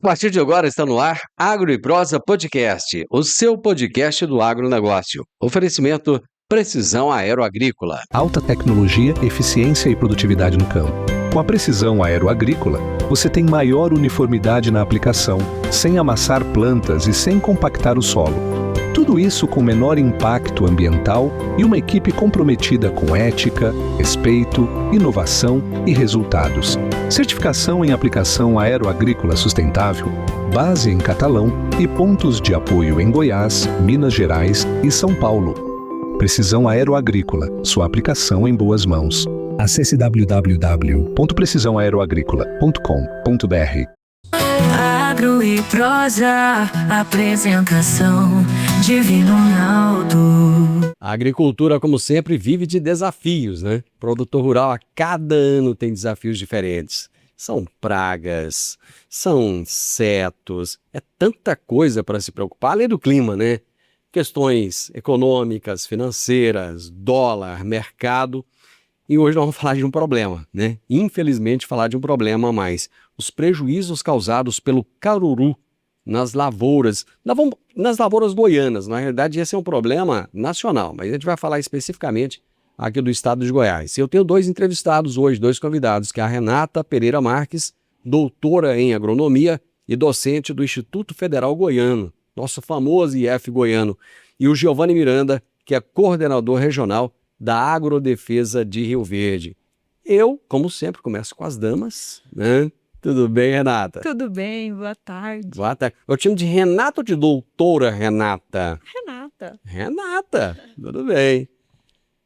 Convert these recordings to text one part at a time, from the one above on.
A partir de agora está no ar Agro e Prosa Podcast, o seu podcast do agronegócio. Oferecimento Precisão Aeroagrícola. Alta tecnologia, eficiência e produtividade no campo. Com a Precisão Aeroagrícola, você tem maior uniformidade na aplicação, sem amassar plantas e sem compactar o solo. Tudo isso com menor impacto ambiental e uma equipe comprometida com ética, respeito, inovação e resultados. Certificação em aplicação aeroagrícola sustentável, base em Catalão e pontos de apoio em Goiás, Minas Gerais e São Paulo. Precisão Aeroagrícola, sua aplicação em boas mãos. Acesse www.precisãoaeroagrícola.com.br. Agro e Prosa, apresentação Divino Ronaldo. A agricultura, como sempre, vive de desafios, né? O produtor rural a cada ano tem desafios diferentes. São pragas, são insetos, é tanta coisa para se preocupar, além do clima, né? Questões econômicas, financeiras, dólar, mercado. E hoje nós vamos falar de um problema, né? Infelizmente, falar de um problema a mais. Os prejuízos causados pelo caruru nas lavouras goianas. Na realidade, esse é um problema nacional, mas a gente vai falar especificamente aqui do estado de Goiás. Eu tenho dois entrevistados hoje, dois convidados, que é a Renata Pereira Marques, doutora em agronomia e docente do Instituto Federal Goiano, nosso famoso IF goiano, e o Giovanni Miranda, que é coordenador regional da Agrodefesa de Rio Verde. Eu, como sempre, começo com as damas, né? Tudo bem, Renata? Tudo bem, boa tarde. Boa tarde. Eu te chamo de Renata ou de doutora Renata? Renata. Renata, tudo bem.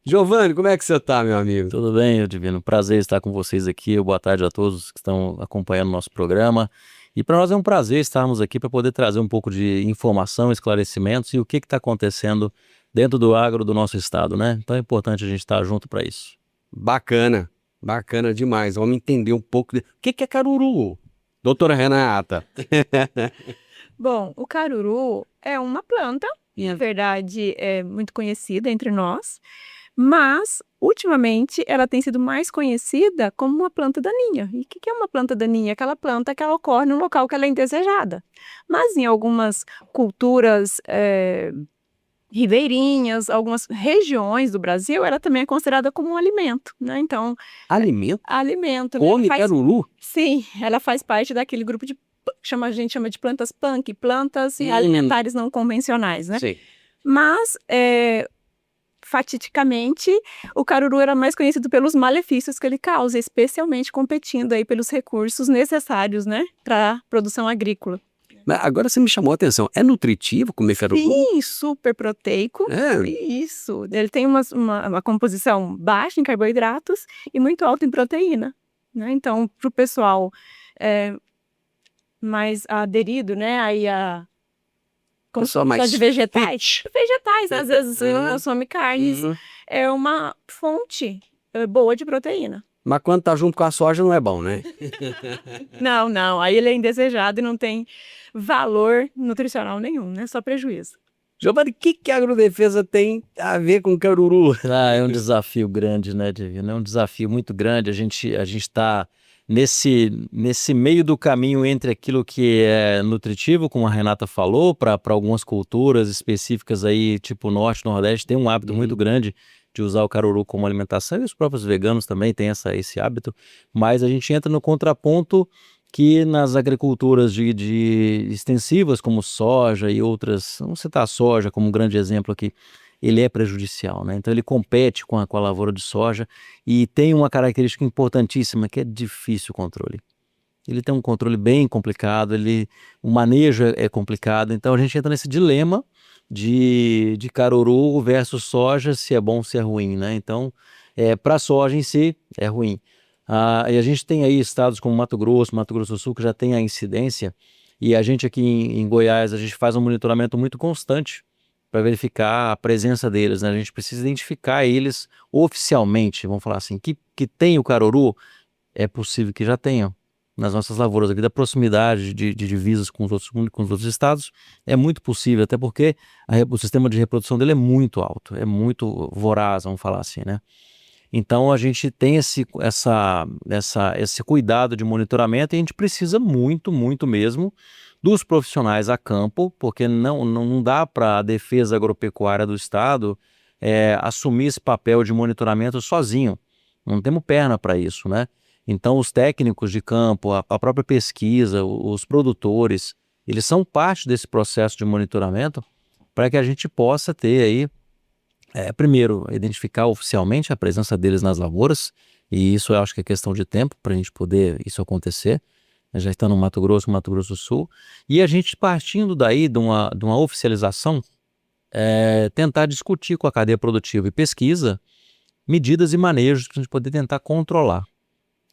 Giovanni, como é que você está, meu amigo? Tudo bem, Divino. Prazer estar com vocês aqui. Boa tarde a todos que estão acompanhando o nosso programa. E para nós é um prazer estarmos aqui para poder trazer um pouco de informação, esclarecimentos e o que está acontecendo dentro do agro do nosso estado, né? Então é importante a gente estar junto para isso. Bacana, bacana demais. Vamos entender um pouco. O que é caruru? Doutora Renata. Bom, o caruru é uma planta, na verdade é muito conhecida entre nós, mas ultimamente ela tem sido mais conhecida como uma planta daninha. E o que é uma planta daninha? Aquela planta que ela ocorre no local que ela é indesejada. Mas em algumas culturas ribeirinhas, algumas regiões do Brasil, ela também é considerada como um alimento, né? Então, Alimento? alimento, né? Come caruru? Sim, ela faz parte daquele grupo de a gente chama de plantas punk, plantas alimentares não convencionais, né? Sim. Mas, fatidicamente, o caruru era mais conhecido pelos malefícios que ele causa, especialmente competindo aí pelos recursos necessários, né, para a produção agrícola. Mas agora você me chamou a atenção. É nutritivo comer caruru? Sim, super proteico. É. Isso. Ele tem uma composição baixa em carboidratos e muito alta em proteína, né? Então, para o pessoal mais aderido, né, aí a Pessoal mais de vegetais, às vezes consome carnes, Uhum. é uma fonte boa de proteína. Mas quando tá junto com a soja não é bom, né? Não, aí ele é indesejado e não tem valor nutricional nenhum, né? Só prejuízo. Giovanni, o que a agrodefesa tem a ver com caruru? É um desafio grande, né, Divino? É um desafio muito grande. A gente está nesse meio do caminho entre aquilo que é nutritivo, como a Renata falou, para algumas culturas específicas aí, tipo Norte, Nordeste, tem um hábito muito grande de usar o caruru como alimentação, e os próprios veganos também têm esse hábito, mas a gente entra no contraponto que nas agriculturas de extensivas, como soja e outras, vamos citar a soja como um grande exemplo aqui, ele é prejudicial, né? Então ele compete com a lavoura de soja e tem uma característica importantíssima que é difícil o controle. Ele tem um controle bem complicado, o manejo é complicado, então a gente entra nesse dilema de caruru versus soja, se é bom, se é ruim, né? Então, para a soja em si, é ruim. E a gente tem aí estados como Mato Grosso do Sul, que já tem a incidência, e a gente aqui em Goiás, a gente faz um monitoramento muito constante para verificar a presença deles, né? A gente precisa identificar eles oficialmente, vamos falar assim, que tem o caruru, é possível que já tenham nas nossas lavouras aqui, da proximidade de divisas com os outros estados, é muito possível, até porque o sistema de reprodução dele é muito alto, é muito voraz, vamos falar assim, né? Então a gente tem esse cuidado de monitoramento e a gente precisa muito, muito mesmo dos profissionais a campo, porque não dá para a defesa agropecuária do Estado assumir esse papel de monitoramento sozinho. Não temos perna para isso, né? Então os técnicos de campo, a própria pesquisa, os produtores, eles são parte desse processo de monitoramento para que a gente possa ter aí, primeiro, identificar oficialmente a presença deles nas lavouras, e isso eu acho que é questão de tempo para a gente poder isso acontecer. Já está no Mato Grosso do Sul, e a gente partindo daí de uma oficialização, tentar discutir com a cadeia produtiva e pesquisa medidas e manejos para a gente poder tentar controlar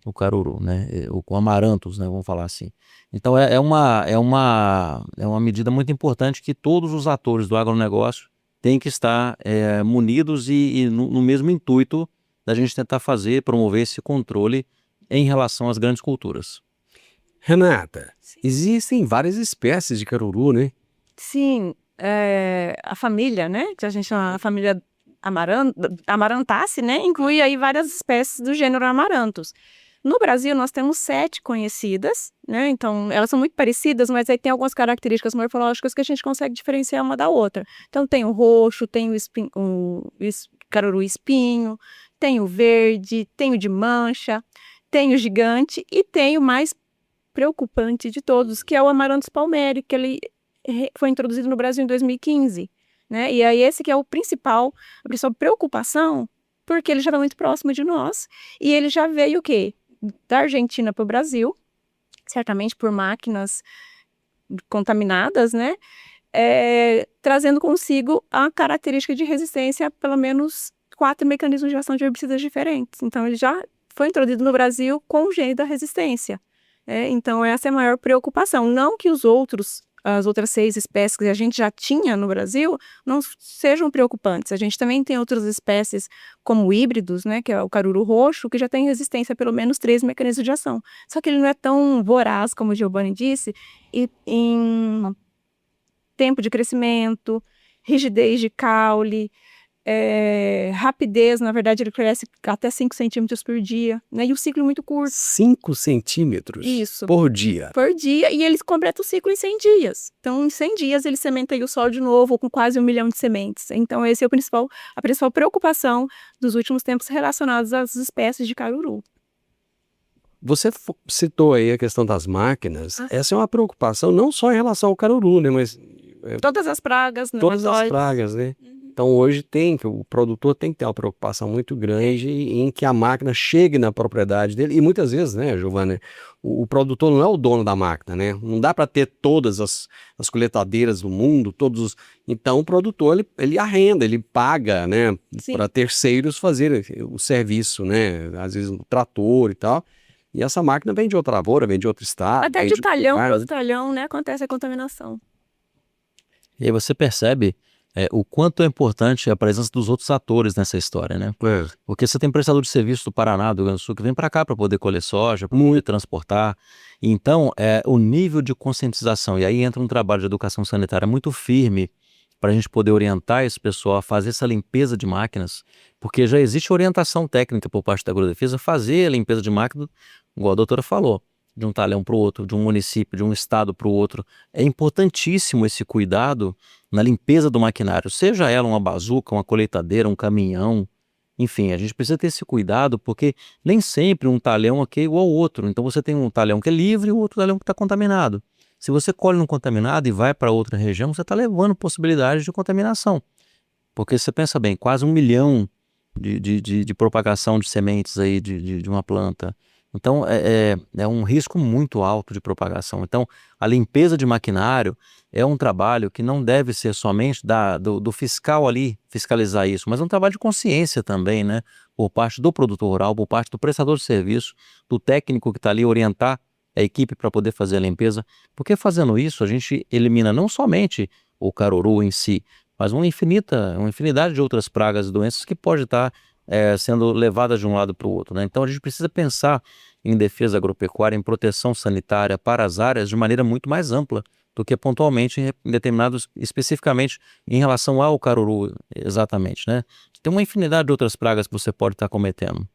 o caruru, né? O amaranthus, né? Vamos falar assim. Então é uma medida muito importante que todos os atores do agronegócio têm que estar munidos e no mesmo intuito da gente tentar promover esse controle em relação às grandes culturas. Renata, existem várias espécies de caruru, né? Sim, a família, né, que a gente chama a família Amarantaceae, né, inclui aí várias espécies do gênero Amaranthus. No Brasil, nós temos 7 conhecidas, né, então elas são muito parecidas, mas aí tem algumas características morfológicas que a gente consegue diferenciar uma da outra. Então tem o roxo, tem o caruru espinho, tem o verde, tem o de mancha, tem o gigante e tem o mais preocupante de todos, que é o Amaranthus palmeri, que ele foi introduzido no Brasil em 2015, né? E aí esse que é a principal preocupação, porque ele já está muito próximo de nós, e ele já veio o quê? Da Argentina para o Brasil, certamente por máquinas contaminadas, né? Trazendo consigo a característica de resistência a pelo menos 4 mecanismos de ação de herbicidas diferentes. Então ele já foi introduzido no Brasil com o gene da resistência. Então essa é a maior preocupação. Não que as outras 6 espécies que a gente já tinha no Brasil não sejam preocupantes. A gente também tem outras espécies como híbridos, né, que é o caruru roxo, que já tem resistência a pelo menos 3 mecanismos de ação. Só que ele não é tão voraz, como o Giovanni disse, e em tempo de crescimento, rigidez de caule, rapidez, na verdade ele cresce até 5 centímetros por dia, né? E o ciclo é muito curto. 5 centímetros Isso. por dia? Por dia, e eles completam o ciclo em 100 dias. Então, em 100 dias, ele sementeia o solo de novo, com quase 1 milhão de sementes. Então, essa é a principal preocupação dos últimos tempos relacionados às espécies de caruru. Você citou aí a questão das máquinas. Essa é uma preocupação não só em relação ao caruru, né? Mas todas as pragas, todas as pragas, né? Então hoje o produtor tem que ter uma preocupação muito grande em que a máquina chegue na propriedade dele, e muitas vezes, né, Giovanni, o produtor não é o dono da máquina, né? Não dá para ter todas as coletadeiras do mundo, então o produtor ele arrenda, ele paga, né, para terceiros fazer o serviço, né? Às vezes o trator e tal. E essa máquina vem de outra lavoura, vem de outro estado. Até de talhão para talhão, né, acontece a contaminação. E aí você percebe o quanto é importante a presença dos outros atores nessa história, né? Porque você tem prestador de serviço do Paraná, do Rio Grande do Sul, que vem para cá para poder colher soja, para poder transportar. Então, o nível de conscientização, e aí entra um trabalho de educação sanitária muito firme para a gente poder orientar esse pessoal a fazer essa limpeza de máquinas, porque já existe orientação técnica por parte da Agrodefesa fazer a limpeza de máquina, igual a doutora falou, de um talhão para o outro, de um município, de um estado para o outro. É importantíssimo esse cuidado na limpeza do maquinário, seja ela uma bazuca, uma colheitadeira, um caminhão, enfim, a gente precisa ter esse cuidado, porque nem sempre um talhão aqui é igual ao outro. Então você tem um talhão que é livre e o outro talhão que está contaminado. Se você colhe no contaminado e vai para outra região, você está levando possibilidades de contaminação. Porque você pensa bem, quase 1 milhão de propagação de sementes aí de uma planta. Então é um risco muito alto de propagação. Então a limpeza de maquinário é um trabalho que não deve ser somente do fiscal ali fiscalizar isso, mas é um trabalho de consciência também, né? Por parte do produtor rural, por parte do prestador de serviço, do técnico que está ali orientar a equipe para poder fazer a limpeza, porque fazendo isso a gente elimina não somente o caruru em si, mas uma infinidade de outras pragas e doenças que pode estar sendo levadas de um lado para o outro, né? Então a gente precisa pensar em defesa agropecuária, em proteção sanitária para as áreas de maneira muito mais ampla do que pontualmente em determinados, especificamente em relação ao caruru, exatamente, né? Tem uma infinidade de outras pragas que você pode estar cometendo.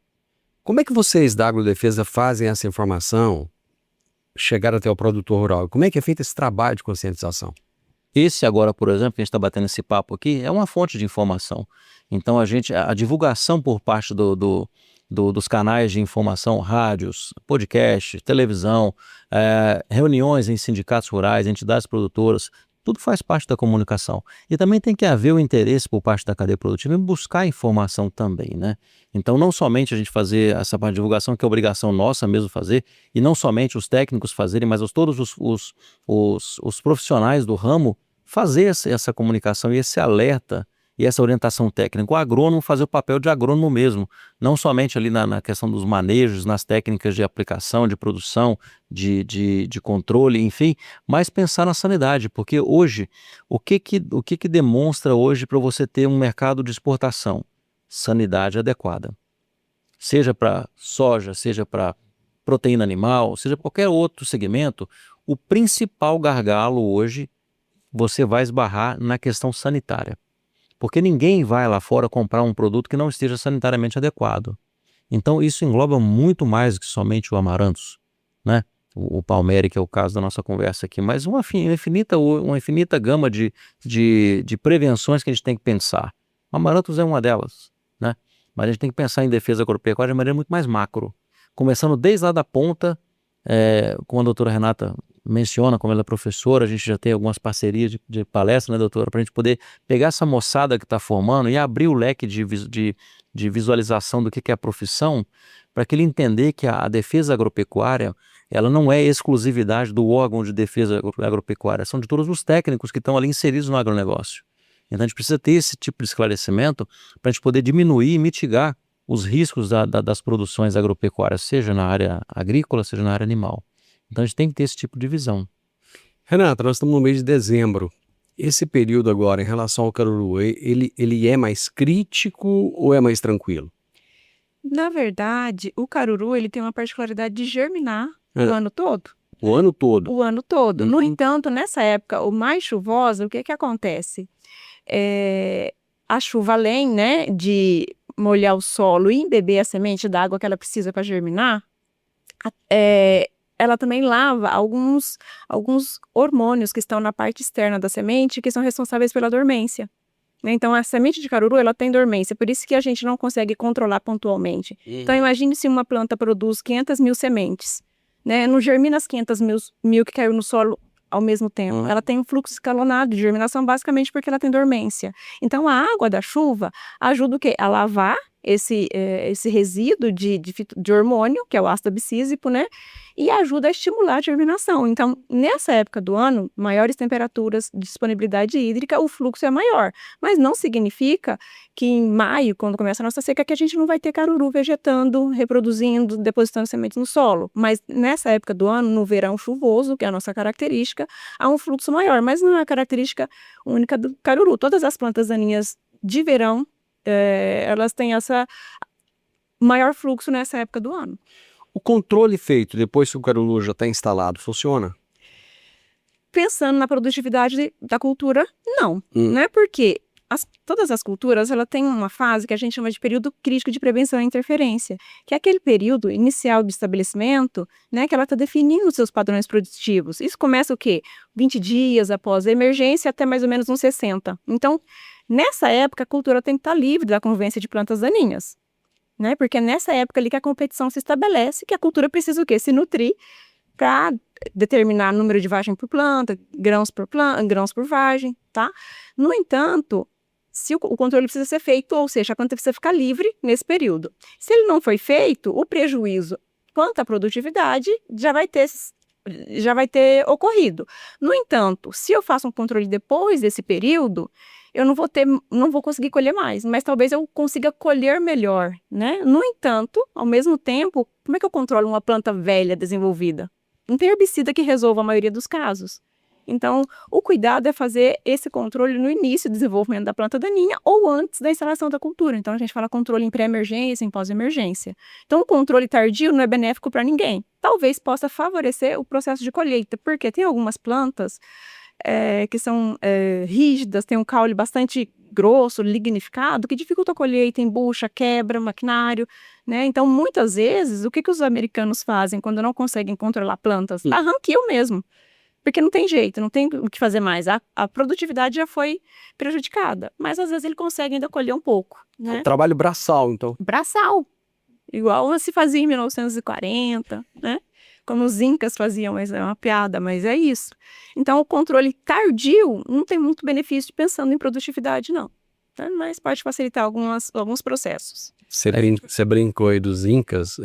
Como é que vocês da agrodefesa fazem essa informação chegar até o produtor rural? Como é que é feito esse trabalho de conscientização? Esse agora, por exemplo, que a gente está batendo esse papo aqui, é uma fonte de informação. Então a divulgação por parte dos canais de informação, rádios, podcast, televisão, reuniões em sindicatos rurais, entidades produtoras, tudo faz parte da comunicação. E também tem que haver o interesse por parte da cadeia produtiva em buscar informação também, né? Então não somente a gente fazer essa parte de divulgação, que é obrigação nossa mesmo fazer, e não somente os técnicos fazerem, mas todos os profissionais do ramo fazer essa comunicação e esse alerta e essa orientação técnica. O agrônomo fazer o papel de agrônomo mesmo, não somente ali na questão dos manejos, nas técnicas de aplicação, de produção, de controle, enfim, mas pensar na sanidade, porque hoje, o que demonstra hoje para você ter um mercado de exportação? Sanidade adequada. Seja para soja, seja para proteína animal, seja qualquer outro segmento, o principal gargalo hoje você vai esbarrar na questão sanitária. Porque ninguém vai lá fora comprar um produto que não esteja sanitariamente adequado. Então isso engloba muito mais que somente o amaranthus, né? O palmeri, que é o caso da nossa conversa aqui, mas uma infinita gama de prevenções que a gente tem que pensar. O amaranthus é uma delas, né? Mas a gente tem que pensar em defesa agropecuária de maneira muito mais macro. Começando desde lá da ponta, como a doutora Renata menciona, como ela é professora, a gente já tem algumas parcerias de palestra, né, doutora, para a gente poder pegar essa moçada que está formando e abrir o leque de visualização do que é a profissão, para que ele entender que a defesa agropecuária, ela não é exclusividade do órgão de defesa agropecuária, são de todos os técnicos que estão ali inseridos no agronegócio. Então a gente precisa ter esse tipo de esclarecimento para a gente poder diminuir e mitigar os riscos das produções agropecuárias, seja na área agrícola, seja na área animal. Então a gente tem que ter esse tipo de visão. Renata, nós estamos no mês de dezembro. Esse período agora, em relação ao caruru, ele é mais crítico ou é mais tranquilo? Na verdade, o caruru ele tem uma particularidade de germinar o ano todo. O ano todo? O ano todo. No entanto, nessa época, o mais chuvosa, o que acontece? A chuva, além, né, de molhar o solo e embeber a semente da água que ela precisa para germinar, ela também lava alguns hormônios que estão na parte externa da semente, que são responsáveis pela dormência. Então, a semente de caruru, ela tem dormência, por isso que a gente não consegue controlar pontualmente. Então, imagine se uma planta produz 500 mil sementes, né? Não germina as 500 mil que caiu no solo ao mesmo tempo. Ela tem um fluxo escalonado de germinação, basicamente porque ela tem dormência. Então, a água da chuva ajuda o quê? A lavar esse resíduo de hormônio, que é o ácido abscísico, né? E ajuda a estimular a germinação. Então, nessa época do ano, maiores temperaturas, disponibilidade hídrica, o fluxo é maior. Mas não significa que em maio, quando começa a nossa seca, que a gente não vai ter caruru vegetando, reproduzindo, depositando sementes no solo. Mas nessa época do ano, no verão chuvoso, que é a nossa característica, há um fluxo maior. Mas não é a característica única do caruru. Todas as plantas daninhas de verão, elas têm essa maior fluxo nessa época do ano. O controle feito depois que o caruru já está instalado funciona? Pensando na produtividade da cultura, não, né? Porque todas as culturas, ela tem uma fase que a gente chama de período crítico de prevenção à interferência, que é aquele período inicial do estabelecimento, né, que ela está definindo os seus padrões produtivos. Isso começa o quê? 20 dias após a emergência até mais ou menos uns 60. Então, nessa época, a cultura tem que estar livre da convivência de plantas daninhas, né? Porque é nessa época ali que a competição se estabelece, que a cultura precisa o quê? Se nutrir para determinar número de vagem por planta, grãos por vagem, tá? No entanto, se o controle precisa ser feito, ou seja, a planta precisa ficar livre nesse período. Se ele não foi feito, o prejuízo quanto à produtividade já vai ter ocorrido. No entanto, se eu faço um controle depois desse período, eu não vou conseguir colher mais, mas talvez eu consiga colher melhor, né? No entanto, ao mesmo tempo, como é que eu controlo uma planta velha desenvolvida? Não tem herbicida que resolva a maioria dos casos. Então, o cuidado é fazer esse controle no início do desenvolvimento da planta daninha ou antes da instalação da cultura. Então, a gente fala controle em pré-emergência, em pós-emergência. Então, o controle tardio não é benéfico para ninguém. Talvez possa favorecer o processo de colheita, porque tem algumas plantas que são rígidas, tem um caule bastante grosso, lignificado, que dificulta a colheita, embucha, quebra o maquinário, né? Então, muitas vezes, o que os americanos fazem quando não conseguem controlar plantas? Arranquiam mesmo. Porque não tem jeito, não tem o que fazer mais. A produtividade já foi prejudicada. Mas às vezes ele consegue ainda colher um pouco, né? Trabalho braçal, então. Braçal. Igual se fazia em 1940, né? Como os incas faziam, mas é uma piada, mas é isso. Então, o controle tardio não tem muito benefício pensando em produtividade, não. Né? Mas pode facilitar alguns processos. Você brincou aí dos incas,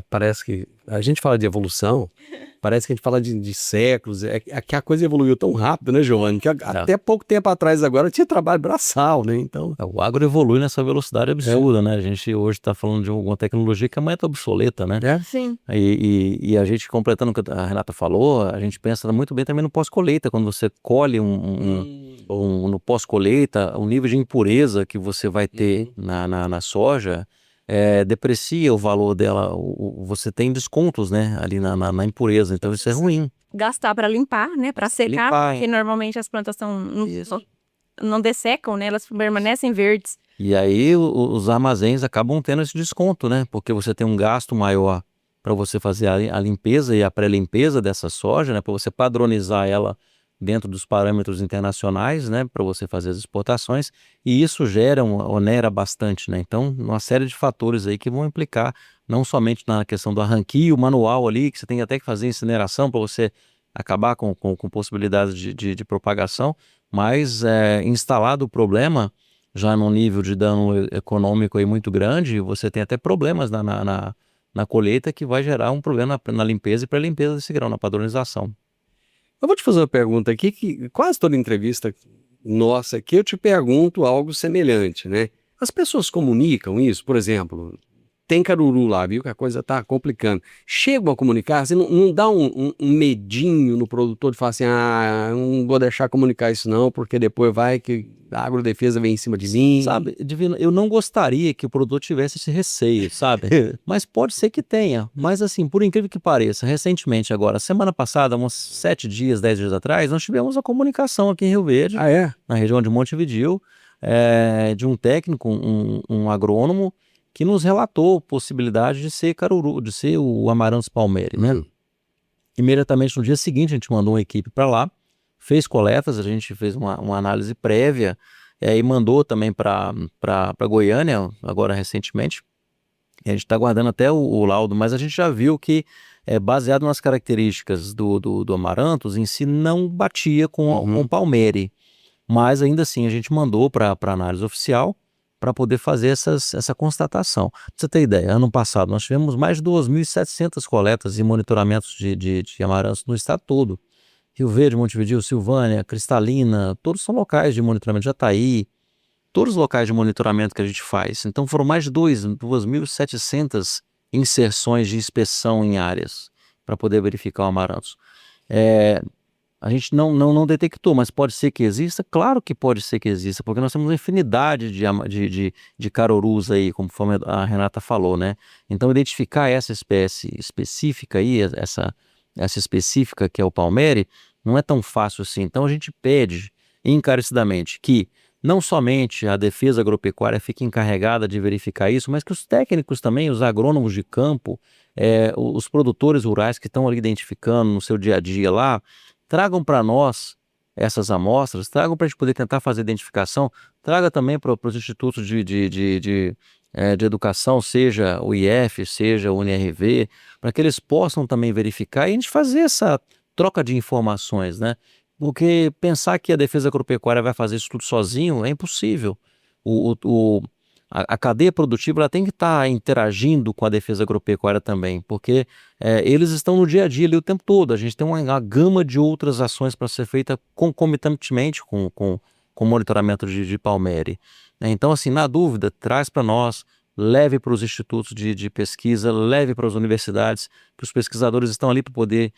parece que a gente fala de evolução, parece que a gente fala de séculos, que a coisa evoluiu tão rápido, né, Giovanni, que até pouco tempo atrás agora tinha trabalho braçal, né, então... O agro evolui nessa velocidade absurda, né, a gente hoje está falando de alguma tecnologia que amanhã está obsoleta, né? Sim. E a gente, completando o que a Renata falou, a gente pensa muito bem também no pós-colheita, quando você colhe no pós-colheita, o nível de impureza que você vai ter na soja, deprecia o valor dela, você tem descontos, né, ali na impureza, então isso é ruim. Gastar para limpar, né, para secar, porque normalmente as plantas não dessecam, né, elas permanecem verdes. E aí os armazéns acabam tendo esse desconto, né, porque você tem um gasto maior para você fazer a limpeza e a pré-limpeza dessa soja, né, para você padronizar ela dentro dos parâmetros internacionais, né, para você fazer as exportações, e isso onera bastante, né, então uma série de fatores aí que vão implicar não somente na questão do arranquio manual ali, que você tem até que fazer incineração para você acabar com possibilidades de propagação, mas instalado o problema já num nível de dano econômico aí muito grande, você tem até problemas na colheita que vai gerar um problema na limpeza e pré-limpeza desse grão, na padronização. Eu vou te fazer uma pergunta aqui, que quase toda entrevista nossa aqui eu te pergunto algo semelhante, né? As pessoas comunicam isso, por exemplo, tem caruru lá, viu, que a coisa tá complicando. Chegam a comunicar, assim, não dá um medinho no produtor de falar assim, não vou deixar comunicar isso não, porque depois vai que a agrodefesa vem em cima de mim. Sabe, Divino, eu não gostaria que o produtor tivesse esse receio, sabe? Mas pode ser que tenha. Mas assim, por incrível que pareça, recentemente agora, semana passada, uns 7 dias, 10 dias atrás, nós tivemos a comunicação aqui em Rio Verde, na região de Montevidéu, de um técnico, um agrônomo, que nos relatou possibilidade de ser caruru, de ser o Amaranthus palmeri, né? Imediatamente no dia seguinte a gente mandou uma equipe para lá, fez coletas, a gente fez uma análise prévia e mandou também para Goiânia, agora recentemente. E a gente está aguardando até o laudo, mas a gente já viu que, baseado nas características do Amaranthus, em si não batia com o palmeri. Mas ainda assim a gente mandou para análise oficial para poder fazer essa constatação. Pra você ter ideia, ano passado nós tivemos mais de 2.700 coletas e monitoramentos de amaranthus no estado todo. Rio Verde, Montevidéu, Silvânia, Cristalina, todos são locais de monitoramento, Jataí, todos os locais de monitoramento que a gente faz. Então foram mais de 2.700 inserções de inspeção em áreas para poder verificar o amaranthus. A gente não detectou, mas pode ser que exista? Claro que pode ser que exista, porque nós temos uma infinidade de carorus aí, conforme a Renata falou, né? Então, identificar essa espécie específica aí, essa específica que é o palmeri, não é tão fácil assim. Então, a gente pede encarecidamente que não somente a defesa agropecuária fique encarregada de verificar isso, mas que os técnicos também, os agrônomos de campo, os produtores rurais que estão ali identificando no seu dia a dia lá, tragam para nós essas amostras, tragam para a gente poder tentar fazer identificação, traga também para os institutos de educação, seja o IF, seja o UNRV, para que eles possam também verificar e a gente fazer essa troca de informações, né? Porque pensar que a defesa agropecuária vai fazer isso tudo sozinho é impossível. A cadeia produtiva ela tem que estar interagindo com a defesa agropecuária também, porque eles estão no dia a dia ali o tempo todo. A gente tem uma gama de outras ações para ser feita concomitantemente com o monitoramento de palmeri. Então, assim, na dúvida, traz para nós, leve para os institutos de pesquisa, leve para as universidades, que os pesquisadores estão ali para poder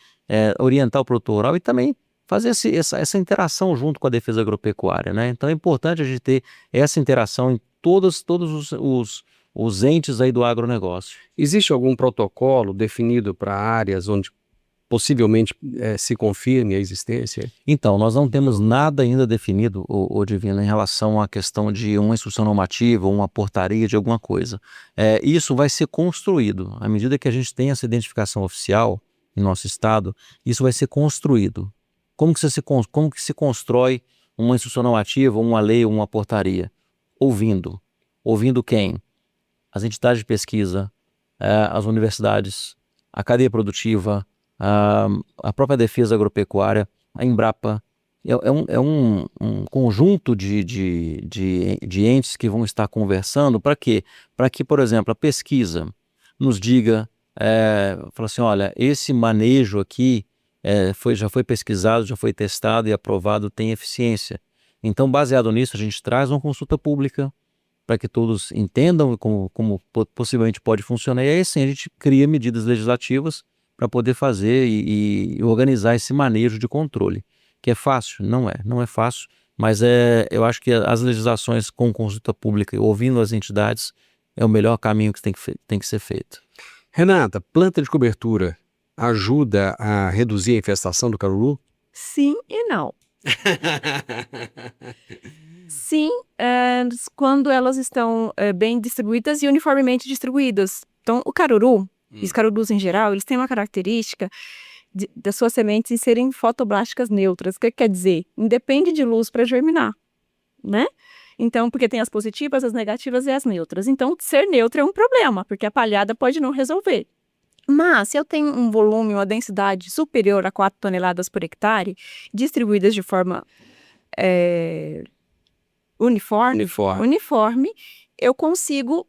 orientar o produtor rural e também fazer essa interação junto com a defesa agropecuária, né? Então é importante a gente ter essa interação em todos os entes aí do agronegócio. Existe algum protocolo definido para áreas onde possivelmente se confirme a existência? Então, nós não temos nada ainda definido, ô Divino, em relação à questão de uma instrução normativa ou uma portaria de alguma coisa. Isso vai ser construído. À medida que a gente tem essa identificação oficial em nosso estado, isso vai ser construído. Como que se constrói uma instrução normativa, uma lei ou uma portaria? Ouvindo. Ouvindo quem? As entidades de pesquisa, as universidades, a cadeia produtiva, a própria defesa agropecuária, a Embrapa. É um conjunto de entes que vão estar conversando. Para quê? Para que, por exemplo, a pesquisa nos diga, fala assim, olha, esse manejo aqui já foi pesquisado, já foi testado e aprovado, tem eficiência. Então, baseado nisso, a gente traz uma consulta pública para que todos entendam como possivelmente pode funcionar. E aí sim a gente cria medidas legislativas para poder fazer e organizar esse manejo de controle. Que é fácil? Não é fácil, mas eu acho que as legislações com consulta pública, ouvindo as entidades, é o melhor caminho que tem que ser feito. Renata, planta de cobertura ajuda a reduzir a infestação do caruru? Sim e não. Sim, quando elas estão bem distribuídas e uniformemente distribuídas. Então, o caruru, e os carurus em geral, eles têm uma característica das suas sementes serem fotoblásticas neutras. O que quer dizer? Independe de luz para germinar, né? Então, porque tem as positivas, as negativas e as neutras. Então, ser neutra é um problema, porque a palhada pode não resolver. Mas, se eu tenho um volume, uma densidade superior a 4 toneladas por hectare, distribuídas de forma uniforme, eu consigo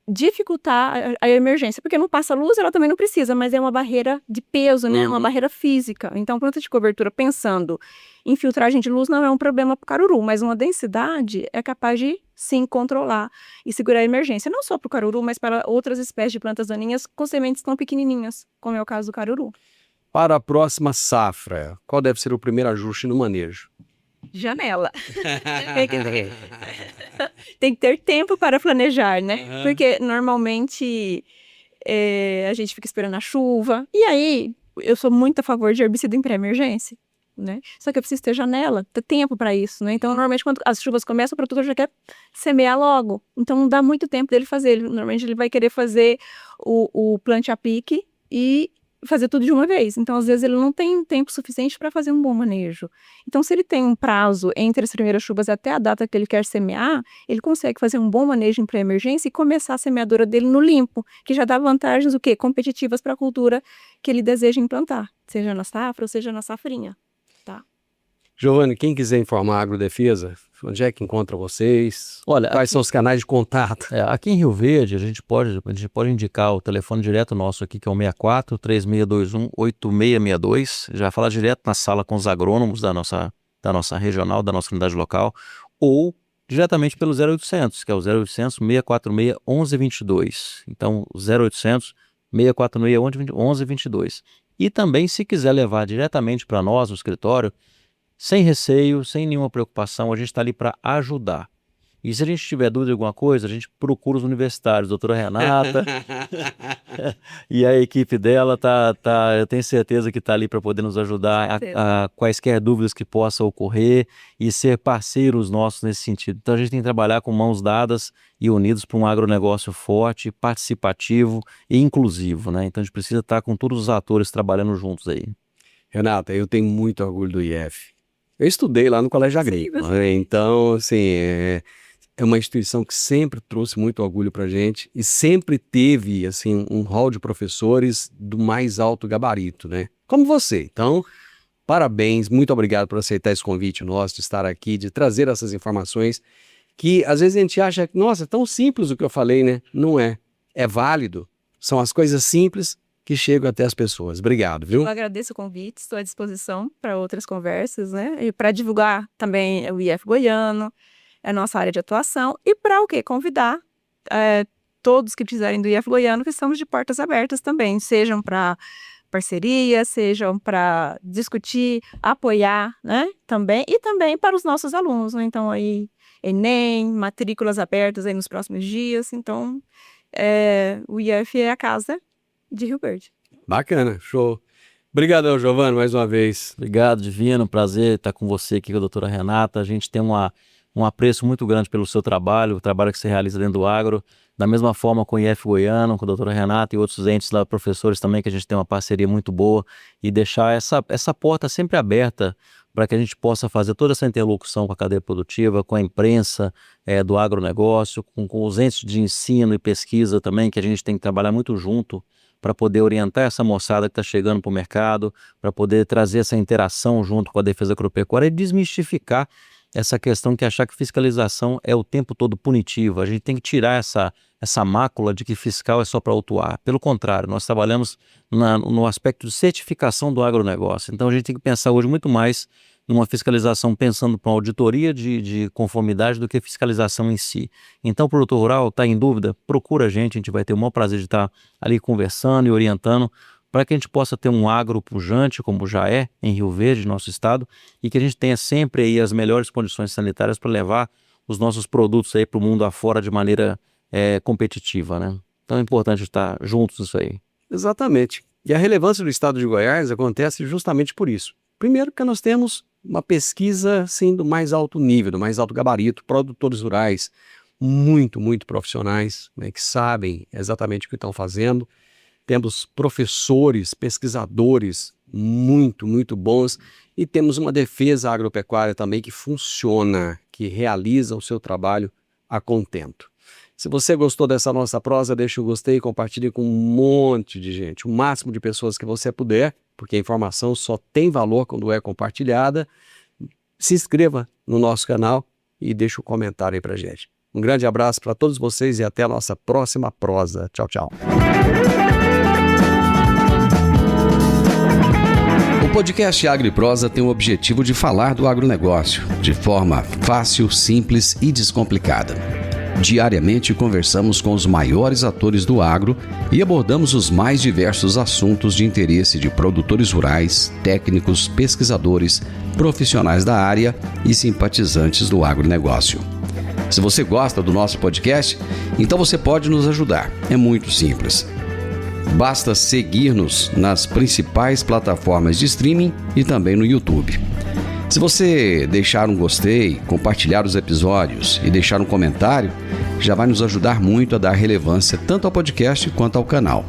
dificultar a emergência, porque não passa luz, ela também não precisa, mas é uma barreira de peso, né? Uma barreira física. Então, planta de cobertura, pensando em filtragem de luz, não é um problema para o caruru, mas uma densidade é capaz de, sim, controlar e segurar a emergência, não só para o caruru, mas para outras espécies de plantas daninhas com sementes tão pequenininhas, como é o caso do caruru. Para a próxima safra, qual deve ser o primeiro ajuste no manejo? Janela. Tem que ter tempo para planejar, né? Porque normalmente a gente fica esperando a chuva. E aí, eu sou muito a favor de herbicida em pré-emergência, né? Só que eu preciso ter janela, ter tempo para isso, né? Então, normalmente, quando as chuvas começam, o produtor já quer semear logo. Então, não dá muito tempo dele fazer. Normalmente, ele vai querer fazer o plante a pique e fazer tudo de uma vez. Então, às vezes, ele não tem tempo suficiente para fazer um bom manejo. Então, se ele tem um prazo entre as primeiras chuvas até a data que ele quer semear, ele consegue fazer um bom manejo em pré-emergência e começar a semeadura dele no limpo, que já dá vantagens, competitivas para a cultura que ele deseja implantar, seja na safra ou seja na safrinha. Tá? Giovanni, quem quiser informar a Agrodefesa, onde é que encontra vocês? Olha, quais são os canais de contato? Aqui em Rio Verde, a gente pode indicar o telefone direto nosso aqui, que é o 64-3621-8662. Já fala direto na sala com os agrônomos da nossa regional, da nossa unidade local, ou diretamente pelo 0800, que é o 0800-646-1122. Então, 0800-646-1122. E também, se quiser levar diretamente para nós, no escritório, sem receio, sem nenhuma preocupação, a gente está ali para ajudar. E se a gente tiver dúvida de alguma coisa, a gente procura os universitários, doutora Renata, e a equipe dela eu tenho certeza que está ali para poder nos ajudar a quaisquer dúvidas que possam ocorrer e ser parceiros nossos nesse sentido. Então a gente tem que trabalhar com mãos dadas e unidos para um agronegócio forte, participativo e inclusivo, né? Então a gente precisa estar com todos os atores trabalhando juntos aí. Renata, eu tenho muito orgulho do IF. Eu estudei lá no Colégio Agrícola, então, assim, é uma instituição que sempre trouxe muito orgulho para a gente e sempre teve, assim, um hall de professores do mais alto gabarito, né? Como você. Então, parabéns, muito obrigado por aceitar esse convite nosso, de estar aqui, de trazer essas informações que, às vezes, a gente acha que, nossa, é tão simples o que eu falei, né? Não é. É válido. São as coisas simples que chegam até as pessoas. Obrigado, viu? Eu agradeço o convite, estou à disposição para outras conversas, né? E para divulgar também o IF Goiano, a nossa área de atuação, e para o quê? Convidar todos que precisarem do IF Goiano, que estamos de portas abertas também, sejam para parceria, sejam para discutir, apoiar, né? Também, e também para os nossos alunos, né? Então, aí, Enem, matrículas abertas aí nos próximos dias. Então, o IF é a casa de Rio Verde. Bacana, show. Obrigadão, Giovano, mais uma vez. Obrigado, Divino. Prazer estar com você aqui, com a doutora Renata. A gente tem um apreço muito grande pelo seu trabalho, o trabalho que você realiza dentro do agro. Da mesma forma com o IF Goiano, com a doutora Renata e outros entes lá, professores também, que a gente tem uma parceria muito boa. E deixar essa porta sempre aberta para que a gente possa fazer toda essa interlocução com a cadeia produtiva, com a imprensa do agronegócio, com os entes de ensino e pesquisa também, que a gente tem que trabalhar muito junto para poder orientar essa moçada que está chegando para o mercado, para poder trazer essa interação junto com a defesa agropecuária e desmistificar essa questão que achar que fiscalização é o tempo todo punitiva. A gente tem que tirar essa mácula de que fiscal é só para autuar. Pelo contrário, nós trabalhamos no aspecto de certificação do agronegócio. Então a gente tem que pensar hoje muito mais numa fiscalização pensando para uma auditoria de conformidade do que fiscalização em si. Então o produtor rural está em dúvida, procura a gente vai ter o maior prazer de estar ali conversando e orientando para que a gente possa ter um agro pujante, como já é em Rio Verde, nosso estado, e que a gente tenha sempre aí as melhores condições sanitárias para levar os nossos produtos aí para o mundo afora de maneira competitiva, né? Então é importante estar juntos nisso aí. Exatamente. E a relevância do estado de Goiás acontece justamente por isso. Primeiro, porque nós temos uma pesquisa assim, do mais alto nível, do mais alto gabarito, produtores rurais muito, muito profissionais, né, que sabem exatamente o que estão fazendo. Temos professores, pesquisadores muito, muito bons e temos uma defesa agropecuária também que funciona, que realiza o seu trabalho a contento. Se você gostou dessa nossa prosa, deixa o gostei e compartilhe com um monte de gente, o máximo de pessoas que você puder, porque a informação só tem valor quando é compartilhada. Se inscreva no nosso canal e deixa um comentário aí pra gente. Um grande abraço para todos vocês e até a nossa próxima prosa. Tchau, tchau. O podcast AgriProsa tem o objetivo de falar do agronegócio de forma fácil, simples e descomplicada. Diariamente conversamos com os maiores atores do agro e abordamos os mais diversos assuntos de interesse de produtores rurais, técnicos, pesquisadores, profissionais da área e simpatizantes do agronegócio. Se você gosta do nosso podcast, então você pode nos ajudar. É muito simples. Basta seguir-nos nas principais plataformas de streaming e também no YouTube. Se você deixar um gostei, compartilhar os episódios e deixar um comentário, já vai nos ajudar muito a dar relevância tanto ao podcast quanto ao canal.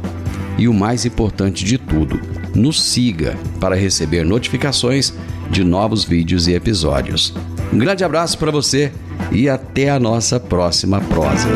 E o mais importante de tudo, nos siga para receber notificações de novos vídeos e episódios. Um grande abraço para você e até a nossa próxima prosa.